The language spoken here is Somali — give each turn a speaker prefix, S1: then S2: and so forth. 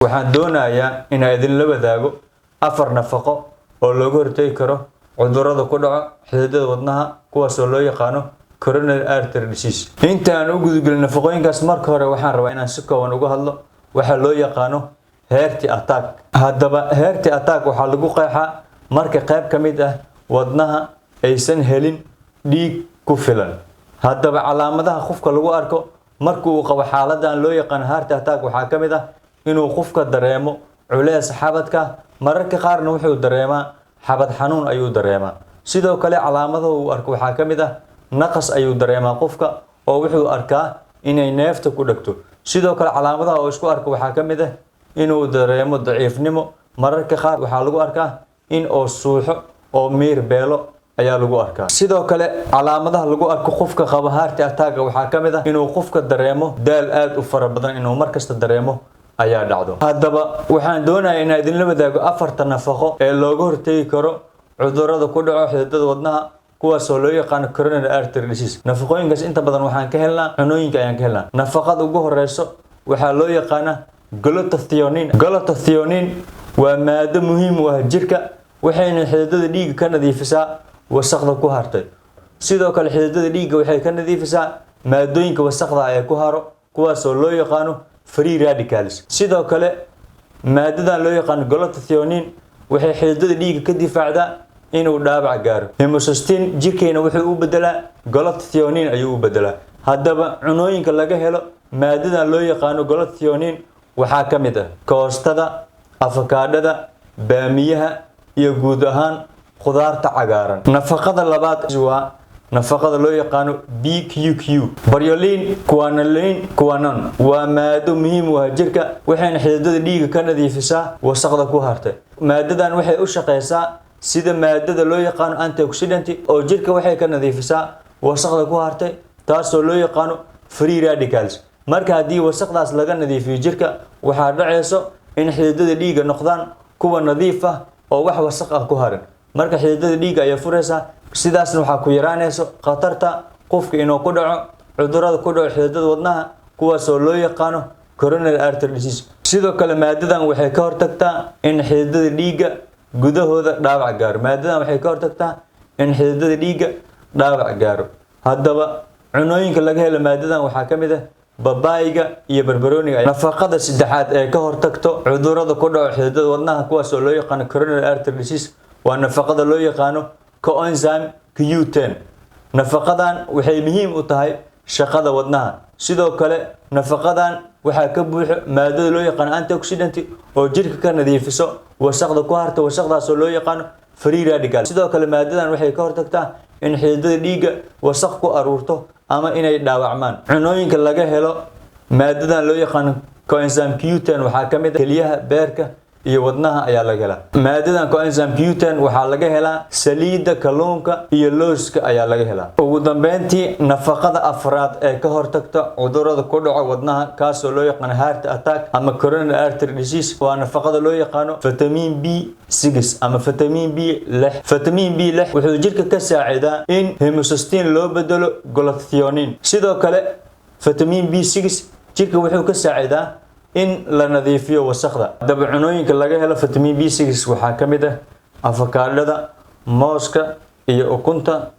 S1: waxaan doonayaa inaan idin la wadaago afar nafaqo oo looga hortagi karo cudurrada ku dhaca xididada wadnaha kuwaas oo loo yaqaano coronary artery disease. inta aan u gudubgelin nafaqooyinkaas marka hore waxaan rabaa inaan si kooban uga hadlo waxa loo yaqaano heart attack. haddaba heart attack waxaa lagu qeexaa marka qayb ka mid ah wadnaha aysan helin dhiig ku filan. haddaba calaamadaha qofka lagu arko marka uu qabo xaaladan loo yaqaan heart attack waxaa ka mid ah inuu qofka dareemo culays xabadka, mararka qaarna wuxuu dareemaa xabad xanuun ayuu dareemaa. sidoo kale calaamadaha uu arko waxaa ka mid ah naqas ayuu dareemaa qofka oo wuxuu arkaa inay neefta ku dhagto. sidoo kale calaamadaha oo isku arko waxaa ka mid ah inuu dareemo daciifnimo, mararka qaar waxaa lagu arkaa in oo suuxo oo miir beelo ayaa lagu arkaa. sidoo kale calaamadaha lagu arko qofka qaba heart attack waxaa ka mid ah inuu qofka dareemo daal aad u fara badan, inuu markasta dareemo ayaa dhacdo. haddaba waxaan doonayaa inaan idin la wadaago afarta nafaqo ee looga hortagi karo cudurrada ku dhaca xididada wadnaha kuwaas oo loo yaqaan coronary artery disease. nafaqooyinkaas inta badan waxaan ka helnaa cunooyinka ayaan ka helnaa. nafaqada ugu horeyso waxaa loo yaqaana glutathione. glutathione waa maado muhiim u ah jirka, waxayna xididada dhiigga ka nadiifisaa wasaqda ku hartay. sidoo kale xididada dhiigga waxay ka nadiifisaa maadooyinka wasaqda ee ku haro kuwaas oo loo yaqaano free radicals. sidoo kale maadadan loo yaqaan glutathione waxay xididada dhiigga ka difaacdaa inuu dhaawac gaaro. homocysteine jirkeena wuxuu u bedelaa glutathione ayuu u bedelaa. haddaba cunooyinka laga helo maadadan loo yaqaano glutathione waxaa ka mid ah koostada, afakaadhada, baamiyaha iyo guud ahaan khudaarta cagaaran. nafaqada labaad waa nafaqada loo yaqaano BQQ. Bariolin, quinone waa maado muhiim u ah jirka, waxayna xididada dhiigga ka nadiifisaa wasaqda ku hartay. maadadan waxay u shaqeysaa sida maadada loo yaqaano antioxidant oo jirka waxay ka nadiifisaa wasaqda ku hartay taasoo loo yaqaano free radicals. marka haddii wasaqdaas laga nadiifiyo jirka waxaa dhacayso in xididada dhiigga noqdaan kuwa nadiif ah oo wax wasaq ah ku harin. marka xididada dhiigga ayaa furaysaa, sidaasna waxaa ku yaraanayso khatarta qofka inuu ku dhaco cudurrada ku dhaco xididada wadnaha kuwaas oo loo yaqaano coronary artery disease. sidoo kale maadadan waxay ka hortagtaa in xididada dhiigga gudahooda dhaawac gaaro. maadadan waxay ka hortagtaa in xididada dhiigga dhaawac gaaro. haddaba cunooyinka laga helo maadadan waxaa ka mid ah babaayga iyo barbarooniga. nafaqada saddexaad ee ka hortagto cudurrada ku dhaco xididada wadnaha kuwaas oo loo yaqaano coronary artery disease waa nafaqada loo yaqaano coenzyme Q10. nafaqadan waxay muhiim u tahay shaqada wadnaha. sidoo kale nafaqadan waxaa ka buuxo maadada loo yaqaan antioxidant oo jirka ka nadiifiso wasaqda ku harta, wasaqdaas oo loo yaqaan free radical. sidoo kale maadadan waxay ka hortagtaa in xididada dhiigga wasaq ku aruurto ama inay dhaawacmaan. cunooyinka laga helo maadadan loo yaqaan coenzyme Q10 waxaa ka mid ah kelyaha, beerka iyo wadnaha ayaa laga helaa. maadadan coenzyme Q10 waxaa laga helaa saliidda, kalluunka iyo looska ayaa laga helaa. ugu dambeyntii nafaqada afraad ee ka hortagta cudurrada ku dhaca wadnaha kaasoo loo yaqaan heart attack ama coronary artery disease waa nafaqada loo yaqaano vitamin B6 ama vitamin B6. vitamin B6 wuxuu jirka ka saacidaa in homocysteine loo bedelo glutathione. sidoo kale vitamin B6 jirka wuxuu ka saacidaa in la nadiifiyo wasaqda. haddaba cunooyinka laga helo vitamin B6 waxaa ka mid ah afakaadhada, mooska iyo ukunta